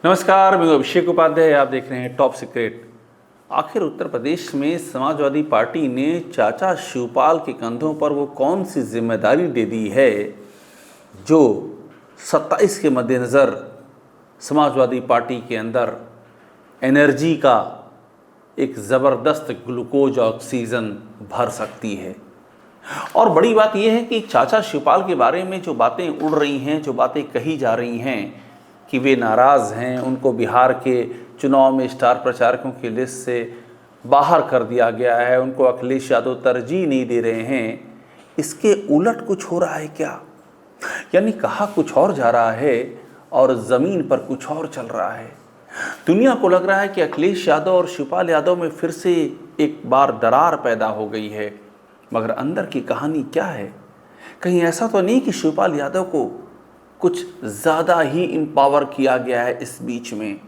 नमस्कार, मैं अभिषेक उपाध्याय। आप देख रहे हैं टॉप सीक्रेट। आखिर उत्तर प्रदेश में समाजवादी पार्टी ने चाचा शिवपाल के कंधों पर वो कौन सी जिम्मेदारी दे दी है जो 27 के मद्देनज़र समाजवादी पार्टी के अंदर एनर्जी का एक ज़बरदस्त ग्लूकोज ऑक्सीजन भर सकती है। और बड़ी बात यह है कि चाचा शिवपाल के बारे में जो बातें उड़ रही हैं, जो बातें कही जा रही हैं कि वे नाराज़ हैं, उनको बिहार के चुनाव में स्टार प्रचारकों की लिस्ट से बाहर कर दिया गया है, उनको अखिलेश यादव तरजीह नहीं दे रहे हैं, इसके उलट कुछ हो रहा है क्या? यानी कहा कुछ और जा रहा है और ज़मीन पर कुछ और चल रहा है। दुनिया को लग रहा है कि अखिलेश यादव और शिवपाल यादव में फिर से एक बार दरार पैदा हो गई है, मगर अंदर की कहानी क्या है? कहीं ऐसा तो नहीं कि शिवपाल यादव को कुछ ज़्यादा ही एम्पावर किया गया है इस बीच में?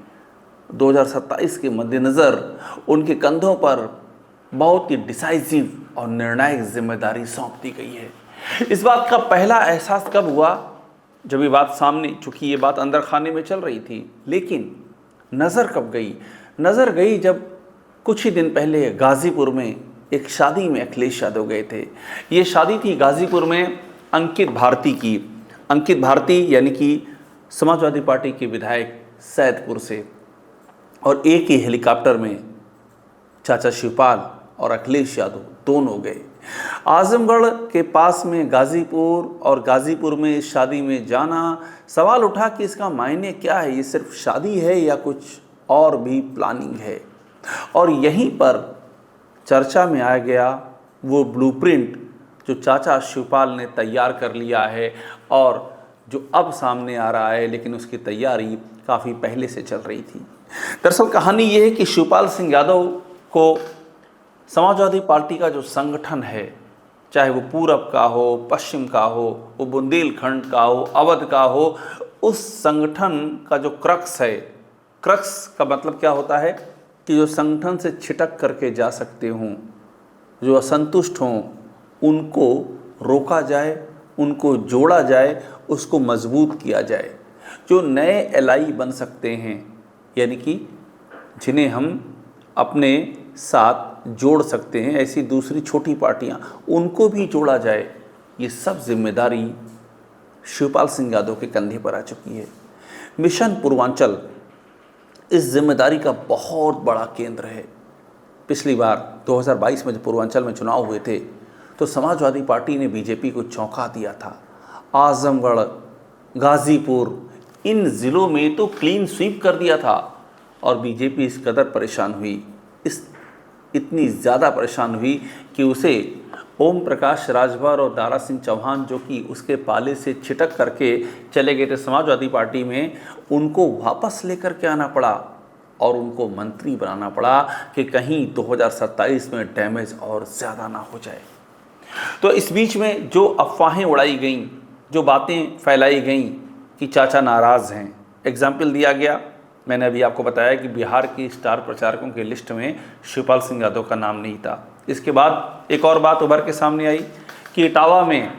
2027 के मद्देनज़र उनके कंधों पर बहुत ही डिसाइसिव और निर्णायक जिम्मेदारी सौंप दी गई है। इस बात का पहला एहसास कब हुआ? जब ये बात सामने, चूँकि ये बात अंदर खाने में चल रही थी, लेकिन नज़र कब गई? नज़र गई जब कुछ ही दिन पहले गाज़ीपुर में एक शादी में अखिलेश यादव गए थे। ये शादी थी गाज़ीपुर में अंकित भारती की। अंकित भारती यानी कि समाजवादी पार्टी के विधायक सैदपुर से, और एक ही हेलीकॉप्टर में चाचा शिवपाल और अखिलेश यादव दोनों गए आजमगढ़ के पास में गाज़ीपुर। और गाज़ीपुर में इस शादी में जाना, सवाल उठा कि इसका मायने क्या है? ये सिर्फ शादी है या कुछ और भी प्लानिंग है? और यहीं पर चर्चा में आ गया वो ब्लूप्रिंट जो चाचा शिवपाल ने तैयार कर लिया है और जो अब सामने आ रहा है, लेकिन उसकी तैयारी काफ़ी पहले से चल रही थी। दरअसल कहानी ये है कि शिवपाल सिंह यादव को समाजवादी पार्टी का जो संगठन है, चाहे वो पूरब का हो, पश्चिम का हो, वो बुंदेलखंड का हो, अवध का हो, उस संगठन का जो क्रक्स है, क्रक्स का मतलब क्या होता है कि जो संगठन से छिटक करके जा सकते हों, जो असंतुष्ट हों, उनको रोका जाए, उनको जोड़ा जाए, उसको मजबूत किया जाए। जो नए एलआई बन सकते हैं, यानी कि जिन्हें हम अपने साथ जोड़ सकते हैं, ऐसी दूसरी छोटी पार्टियां, उनको भी जोड़ा जाए। ये सब जिम्मेदारी शिवपाल सिंह यादव के कंधे पर आ चुकी है। मिशन पूर्वांचल इस जिम्मेदारी का बहुत बड़ा केंद्र है। पिछली बार 2022 में जब पूर्वांचल में चुनाव हुए थे तो समाजवादी पार्टी ने बीजेपी को चौंका दिया था। आजमगढ़, गाज़ीपुर, इन ज़िलों में तो क्लीन स्वीप कर दिया था और बीजेपी इस कदर परेशान हुई, इतनी ज़्यादा परेशान हुई कि उसे ओम प्रकाश राजभर और दारा सिंह चौहान, जो कि उसके पाले से छिटक करके चले गए थे समाजवादी पार्टी में, उनको वापस लेकर के आना पड़ा और उनको मंत्री बनाना पड़ा कि कहीं 2027 में डैमेज और ज़्यादा ना हो जाए। तो इस बीच में जो अफवाहें उड़ाई गईं, जो बातें फैलाई गईं कि चाचा नाराज़ हैं, एग्जाम्पल दिया गया। मैंने अभी आपको बताया कि बिहार की स्टार प्रचारकों की लिस्ट में शिवपाल सिंह यादव का नाम नहीं था। इसके बाद एक और बात उभर के सामने आई कि इटावा में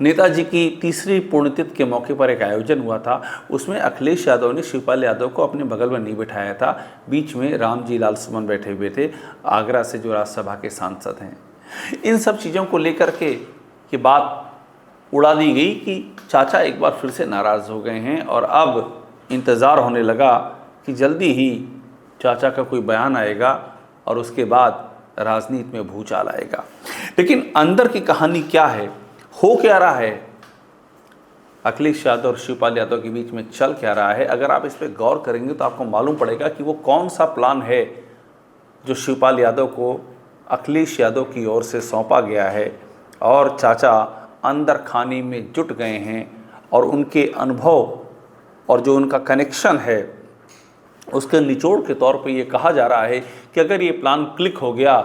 नेताजी की तीसरी पुण्यतिथि के मौके पर एक आयोजन हुआ था। उसमें अखिलेश यादव ने शिवपाल यादव को अपने बगल में नहीं बिठाया था, बीच में रामजी लाल सुमन बैठे हुए थे, आगरा से जो राज्यसभा के सांसद हैं। इन सब चीज़ों को लेकर के ये बात उड़ा दी गई कि चाचा एक बार फिर से नाराज़ हो गए हैं और अब इंतज़ार होने लगा कि जल्दी ही चाचा का कोई बयान आएगा और उसके बाद राजनीति में भूचाल आएगा। लेकिन अंदर की कहानी क्या है, हो क्या रहा है, अखिलेश यादव और शिवपाल यादव के बीच में चल क्या रहा है, अगर आप इस पर गौर करेंगे तो आपको मालूम पड़ेगा कि वो कौन सा प्लान है जो शिवपाल यादव को अखिलेश यादव की ओर से सौंपा गया है और चाचा अंदर खाने में जुट गए हैं। और उनके अनुभव और जो उनका कनेक्शन है, उसके निचोड़ के तौर पे ये कहा जा रहा है कि अगर ये प्लान क्लिक हो गया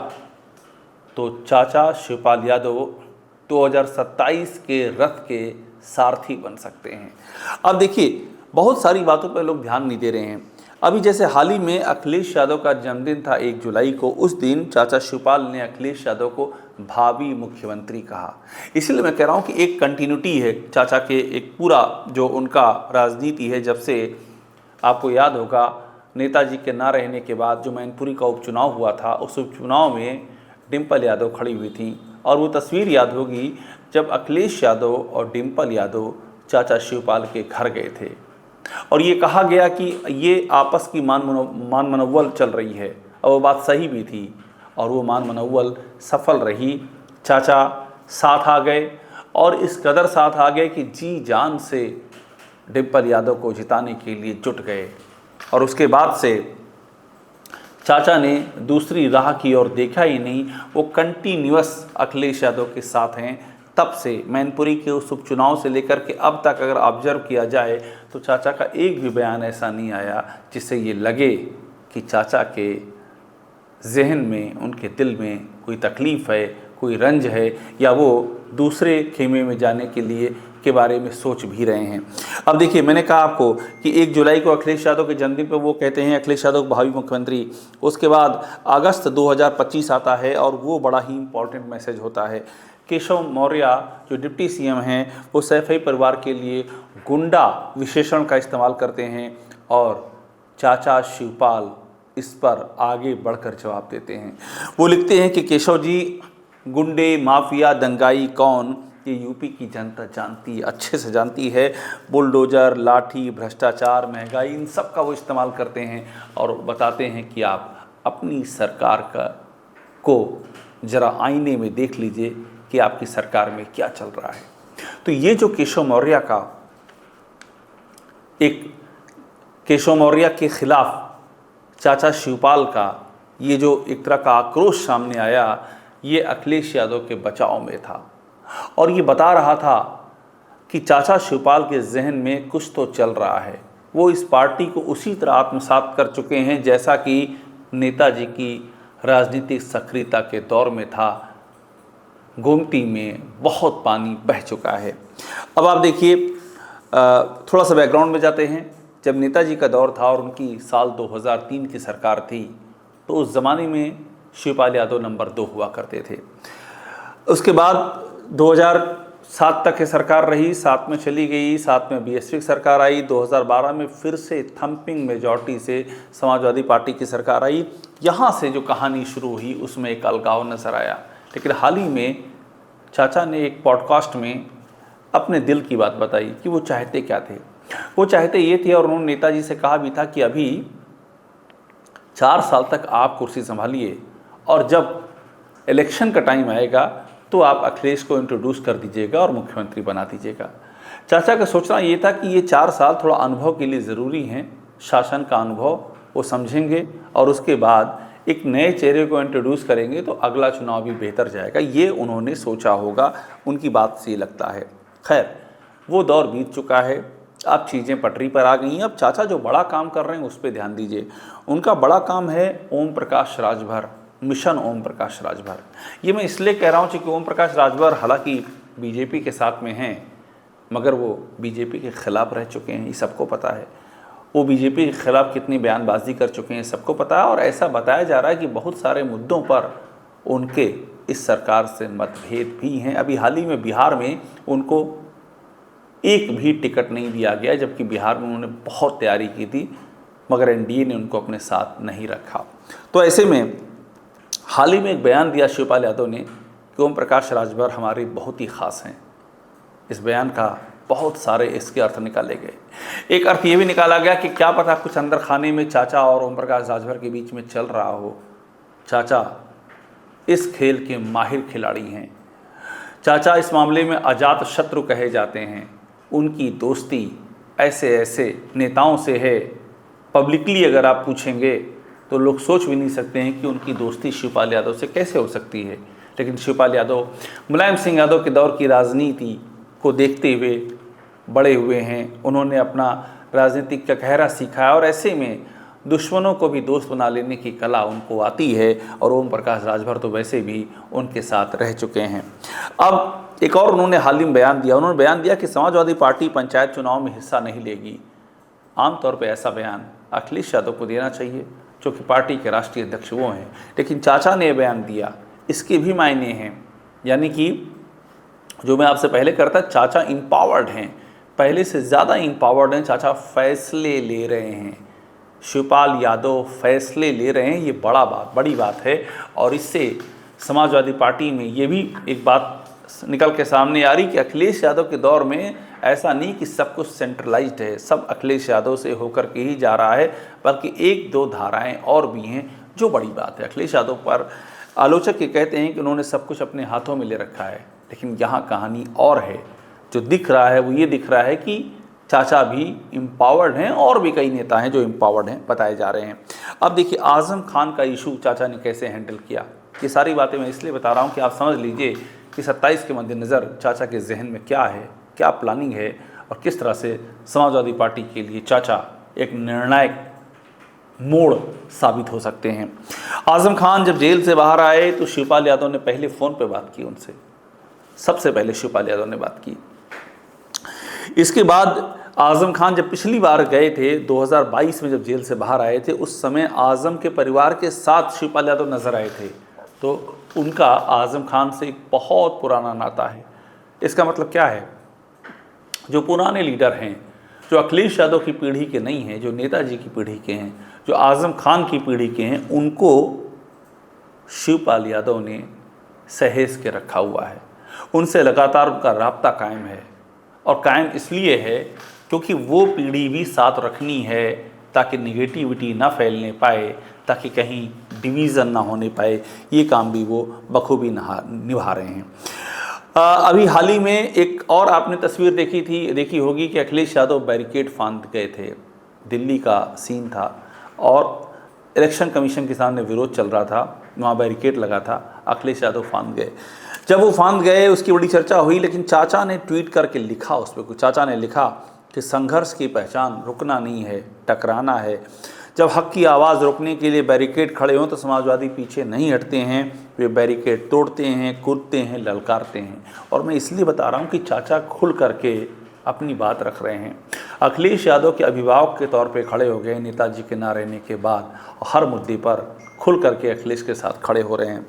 तो चाचा शिवपाल यादव 2027 के रथ के सारथी बन सकते हैं। अब देखिए, बहुत सारी बातों पर लोग ध्यान नहीं दे रहे हैं। अभी जैसे हाल ही में अखिलेश यादव का जन्मदिन था 1 जुलाई को, उस दिन चाचा शिवपाल ने अखिलेश यादव को भावी मुख्यमंत्री कहा। इसलिए मैं कह रहा हूँ कि एक कंटिन्यूटी है चाचा के, एक पूरा जो उनका राजनीति है जब से आपको याद होगा नेताजी के ना रहने के बाद जो मैनपुरी का उपचुनाव हुआ था, उस उपचुनाव में डिम्पल यादव खड़ी हुई थी और वो तस्वीर याद होगी जब अखिलेश यादव और डिम्पल यादव चाचा शिवपाल के घर गए थे और ये कहा गया कि ये आपस की मान मनोवल चल रही है और वो बात सही भी थी और वो मान मनोवल सफल रही। चाचा साथ आ गए और इस कदर साथ आ गए कि जी जान से डिम्पल यादव को जिताने के लिए जुट गए और उसके बाद से चाचा ने दूसरी राह की ओर देखा ही नहीं, वो कंटिन्यूअस अखिलेश यादव के साथ हैं। तब से मैनपुरी के उस उपचुनाव से लेकर के अब तक अगर ऑब्जर्व किया जाए तो चाचा का एक भी बयान ऐसा नहीं आया जिससे ये लगे कि चाचा के जहन में, उनके दिल में कोई तकलीफ़ है, कोई रंज है या वो दूसरे खेमे में जाने के लिए के बारे में सोच भी रहे हैं। अब देखिए, मैंने कहा आपको कि 1 जुलाई को अखिलेश यादव के जन्मदिन पर वो कहते हैं अखिलेश यादव को भावी मुख्यमंत्री। उसके बाद अगस्त 2025 आता है और वो बड़ा ही इम्पॉर्टेंट मैसेज होता है। केशव मौर्य जो डिप्टी सीएम हैं वो सैफई परिवार के लिए गुंडा विशेषण का इस्तेमाल करते हैं और चाचा शिवपाल इस पर आगे बढ़कर जवाब देते हैं। वो लिखते हैं कि केशव जी, गुंडे, माफिया, दंगाई कौन, ये यूपी की जनता जानती, अच्छे से जानती है। बुलडोजर, लाठी, भ्रष्टाचार, महंगाई, इन सब का वो इस्तेमाल करते हैं और बताते हैं कि आप अपनी सरकार को ज़रा आईने में देख लीजिए कि आपकी सरकार में क्या चल रहा है। तो ये जो केशव मौर्य के खिलाफ चाचा शिवपाल का ये जो एक तरह का आक्रोश सामने आया, ये अखिलेश यादव के बचाव में था और ये बता रहा था कि चाचा शिवपाल के जहन में कुछ तो चल रहा है। वो इस पार्टी को उसी तरह आत्मसात कर चुके हैं जैसा कि नेताजी की राजनीतिक सक्रियता के दौर में था। गोमती में बहुत पानी बह चुका है। अब आप देखिए, थोड़ा सा बैकग्राउंड में जाते हैं। जब नेताजी का दौर था और उनकी साल 2003 की सरकार थी तो उस ज़माने में शिवपाल यादव नंबर 2 हुआ करते थे। उसके बाद 2007 तक की सरकार रही, 7 में चली गई, 7 में बीएसपी की सरकार आई, 2012 में फिर से थम्पिंग मेजॉरिटी से समाजवादी पार्टी की सरकार आई। यहाँ से जो कहानी शुरू हुई उसमें एक अलगाव नजर आया। लेकिन हाल ही में चाचा ने एक पॉडकास्ट में अपने दिल की बात बताई कि वो चाहते क्या थे। वो चाहते ये थे और उन्होंने नेताजी से कहा भी था कि अभी 4 साल तक आप कुर्सी संभालिए और जब इलेक्शन का टाइम आएगा तो आप अखिलेश को इंट्रोड्यूस कर दीजिएगा और मुख्यमंत्री बना दीजिएगा। चाचा का सोचना ये था कि ये 4 साल थोड़ा अनुभव के लिए ज़रूरी हैं, शासन का अनुभव वो समझेंगे और उसके बाद एक नए चेहरे को इंट्रोड्यूस करेंगे तो अगला चुनाव भी बेहतर जाएगा। ये उन्होंने सोचा होगा, उनकी बात से लगता है। खैर, वो दौर बीत चुका है, अब चीज़ें पटरी पर आ गई हैं। अब चाचा जो बड़ा काम कर रहे हैं उस पर ध्यान दीजिए। उनका बड़ा काम है ओम प्रकाश राजभर, मिशन ओम प्रकाश राजभर। ये मैं इसलिए कह रहा हूँ क्योंकि ओम प्रकाश राजभर हालांकि बीजेपी के साथ में हैं मगर वो बीजेपी के खिलाफ रह चुके हैं, ये सबको पता है। वो बीजेपी के खिलाफ कितनी बयानबाजी कर चुके हैं सबको पता है और ऐसा बताया जा रहा है कि बहुत सारे मुद्दों पर उनके इस सरकार से मतभेद भी हैं। अभी हाल ही में बिहार में उनको एक भी टिकट नहीं दिया गया, जबकि बिहार में उन्होंने बहुत तैयारी की थी मगर एनडीए ने उनको अपने साथ नहीं रखा। तो ऐसे में हाल ही में एक बयान दिया शिवपाल यादव ने कि ओम प्रकाश राजभर हमारे बहुत ही ख़ास हैं। इस बयान का बहुत सारे इसके अर्थ निकाले गए। एक अर्थ ये भी निकाला गया कि क्या पता कुछ अंदर खाने में चाचा और ओम प्रकाश राजभर के बीच में चल रहा हो। चाचा इस खेल के माहिर खिलाड़ी हैं। चाचा इस मामले में अजात शत्रु कहे जाते हैं। उनकी दोस्ती ऐसे ऐसे नेताओं से है, पब्लिकली अगर आप पूछेंगे तो लोग सोच भी नहीं सकते हैं कि उनकी दोस्ती शिवपाल यादव से कैसे हो सकती है। लेकिन शिवपाल यादव मुलायम सिंह यादव के दौर की राजनीति को देखते हुए बड़े हुए हैं। उन्होंने अपना राजनीतिक का कहरा सीखा है और ऐसे में दुश्मनों को भी दोस्त बना लेने की कला उनको आती है और ओम प्रकाश राजभर तो वैसे भी उनके साथ रह चुके हैं। अब एक और उन्होंने हाल ही में बयान दिया। उन्होंने बयान दिया कि समाजवादी पार्टी पंचायत चुनाव में हिस्सा नहीं लेगी। आमतौर पर ऐसा बयान अखिलेश यादव को देना चाहिए जो कि पार्टी के राष्ट्रीय अध्यक्ष वो हैं, लेकिन चाचा ने बयान दिया, इसके भी मायने हैं। यानी कि जो मैं आपसे पहले करता, चाचा इम्पावर्ड हैं, पहले से ज़्यादा इम्पावर्ड हैं, चाचा फैसले ले रहे हैं, शिवपाल यादव फैसले ले रहे हैं। ये बड़ी बात है और इससे समाजवादी पार्टी में ये भी एक बात निकल के सामने आ रही कि अखिलेश यादव के दौर में ऐसा नहीं कि सब कुछ सेंट्रलाइज्ड है, सब अखिलेश यादव से होकर के ही जा रहा है, बल्कि एक दो धाराएं और भी हैं, जो बड़ी बात है। अखिलेश यादव पर आलोचक ये कहते हैं कि उन्होंने सब कुछ अपने हाथों में ले रखा है, लेकिन यहाँ कहानी और है। जो दिख रहा है वो ये दिख रहा है कि चाचा भी एम्पावर्ड हैं और भी कई नेता हैं जो एम्पावर्ड हैं बताए जा रहे हैं। अब देखिए आज़म खान का इशू चाचा ने कैसे हैंडल किया, ये सारी बातें मैं इसलिए बता रहा हूँ कि आप समझ लीजिए कि 27 के मद्देनज़र चाचा के जहन में क्या है, क्या प्लानिंग है और किस तरह से समाजवादी पार्टी के लिए चाचा एक निर्णायक मोड़ साबित हो सकते हैं। आज़म खान जब जेल से बाहर आए तो शिवपाल यादव ने पहले फ़ोन पे बात की उनसे, सबसे पहले शिवपाल यादव ने बात की। इसके बाद आज़म खान जब पिछली बार गए थे 2022 में, जब जेल से बाहर आए थे, उस समय आज़म के परिवार के साथ शिवपाल यादव नज़र आए थे। तो उनका आज़म खान से एक बहुत पुराना नाता है। इसका मतलब क्या है, जो पुराने लीडर हैं, जो अखिलेश यादव की पीढ़ी के नहीं हैं, जो नेताजी की पीढ़ी के हैं, जो आज़म खान की पीढ़ी के हैं, उनको शिवपाल यादव ने सहेज के रखा हुआ है। उनसे लगातार उनका राब्ता कायम है और कायम इसलिए है क्योंकि वो पीढ़ी भी साथ रखनी है ताकि निगेटिविटी ना फैलने पाए, ताकि कहीं डिवीज़न ना होने पाए। ये काम भी वो बखूबी निभा रहे हैं। अभी हाल ही में एक और आपने तस्वीर देखी होगी कि अखिलेश यादव बैरिकेड फांद गए थे। दिल्ली का सीन था और इलेक्शन कमीशन के सामने विरोध चल रहा था, वहाँ बैरिकेड लगा था, अखिलेश यादव फांद गए। जब वो फांद गए उसकी बड़ी चर्चा हुई, लेकिन चाचा ने ट्वीट करके लिखा, उस पर कुछ चाचा ने लिखा कि संघर्ष की पहचान रुकना नहीं है, टकराना है। जब हक की आवाज़ रोकने के लिए बैरिकेड खड़े हों तो समाजवादी पीछे नहीं हटते हैं, वे बैरिकेड तोड़ते हैं, कूदते हैं, ललकारते हैं। और मैं इसलिए बता रहा हूँ कि चाचा खुल करके अपनी बात रख रहे हैं। अखिलेश यादव के अभिभावक के तौर पे खड़े हो गए नेताजी के ना रहने के बाद, हर मुद्दे पर खुल करके अखिलेश के साथ खड़े हो रहे हैं।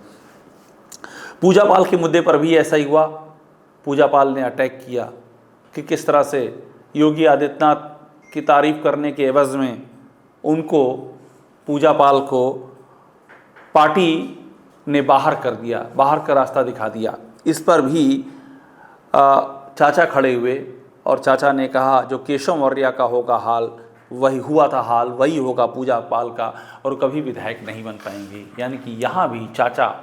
पूजा पाल के मुद्दे पर भी ऐसा ही हुआ। पूजा पाल ने अटैक किया कि किस तरह से योगी आदित्यनाथ की तारीफ़ करने के एवज़ में उनको, पूजा पाल को पार्टी ने बाहर कर दिया, बाहर का रास्ता दिखा दिया। इस पर भी चाचा खड़े हुए और चाचा ने कहा जो केशव मौर्य का होगा हाल वही हुआ था, हाल वही होगा पूजा पाल का, और कभी विधायक नहीं बन पाएंगे। यानी कि यहाँ भी चाचा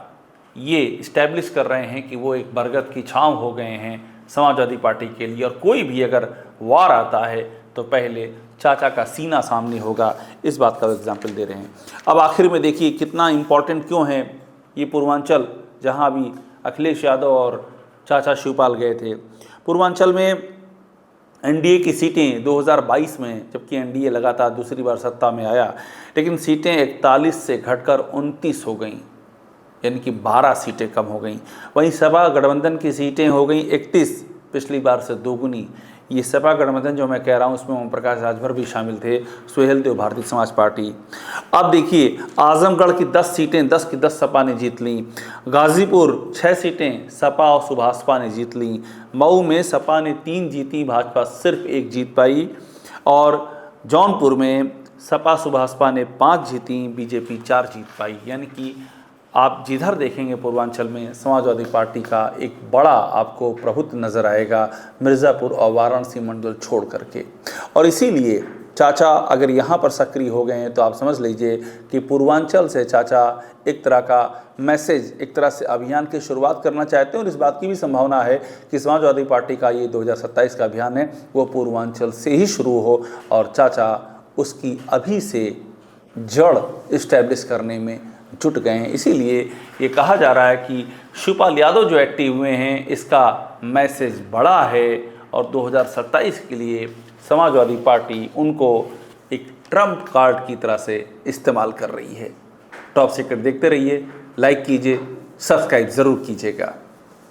ये इस्टेब्लिश कर रहे हैं कि वो एक बरगद की छांव हो गए हैं समाजवादी पार्टी के लिए, और कोई भी अगर वार आता है तो पहले चाचा का सीना सामने होगा। इस बात का एग्जाम्पल दे रहे हैं। अब आखिर में देखिए कितना इम्पोर्टेंट क्यों है ये पूर्वांचल, जहाँ भी अखिलेश यादव और चाचा शिवपाल गए थे। पूर्वांचल में एनडीए की सीटें 2022 में, जबकि एनडीए लगातार दूसरी बार सत्ता में आया, लेकिन सीटें 41 से घटकर 29 हो गईं, यानी कि 12 सीटें कम हो गईं। वहीं सपा गठबंधन की सीटें हो गईं 31, पिछली बार से दोगुनी। ये सपा गठबंधन जो मैं कह रहा हूँ उसमें ओम प्रकाश राजभर भी शामिल थे, सुहेल देव भारतीय समाज पार्टी। अब देखिए आजमगढ़ की 10 सीटें 10 की 10 सपा ने जीत लीं। गाजीपुर 6 सीटें सपा और सुभाषपा ने जीत लीं। मऊ में सपा ने 3 जीती, भाजपा सिर्फ 1 जीत पाई। और जौनपुर में सपा सुभाषपा ने 5 जीती, बीजेपी 4 जीत पाई। यानी कि आप जिधर देखेंगे पूर्वांचल में समाजवादी पार्टी का एक बड़ा आपको प्रभुत्व नज़र आएगा, मिर्ज़ापुर और वाराणसी मंडल छोड़ करके। और इसीलिए चाचा अगर यहाँ पर सक्रिय हो गए हैं तो आप समझ लीजिए कि पूर्वांचल से चाचा एक तरह का मैसेज, एक तरह से अभियान की शुरुआत करना चाहते हैं। और इस बात की भी संभावना है कि समाजवादी पार्टी का ये 2027 का अभियान है वो पूर्वांचल से ही शुरू हो और चाचा उसकी अभी से जड़ इस्टेब्लिश करने में जुट गए हैं। इसीलिए ये कहा जा रहा है कि शिवपाल यादव जो एक्टिव हुए हैं इसका मैसेज बड़ा है और 2027 के लिए समाजवादी पार्टी उनको एक ट्रम्प कार्ड की तरह से इस्तेमाल कर रही है। टॉप सीक्रेट देखते रहिए, लाइक कीजिए, सब्सक्राइब ज़रूर कीजिएगा।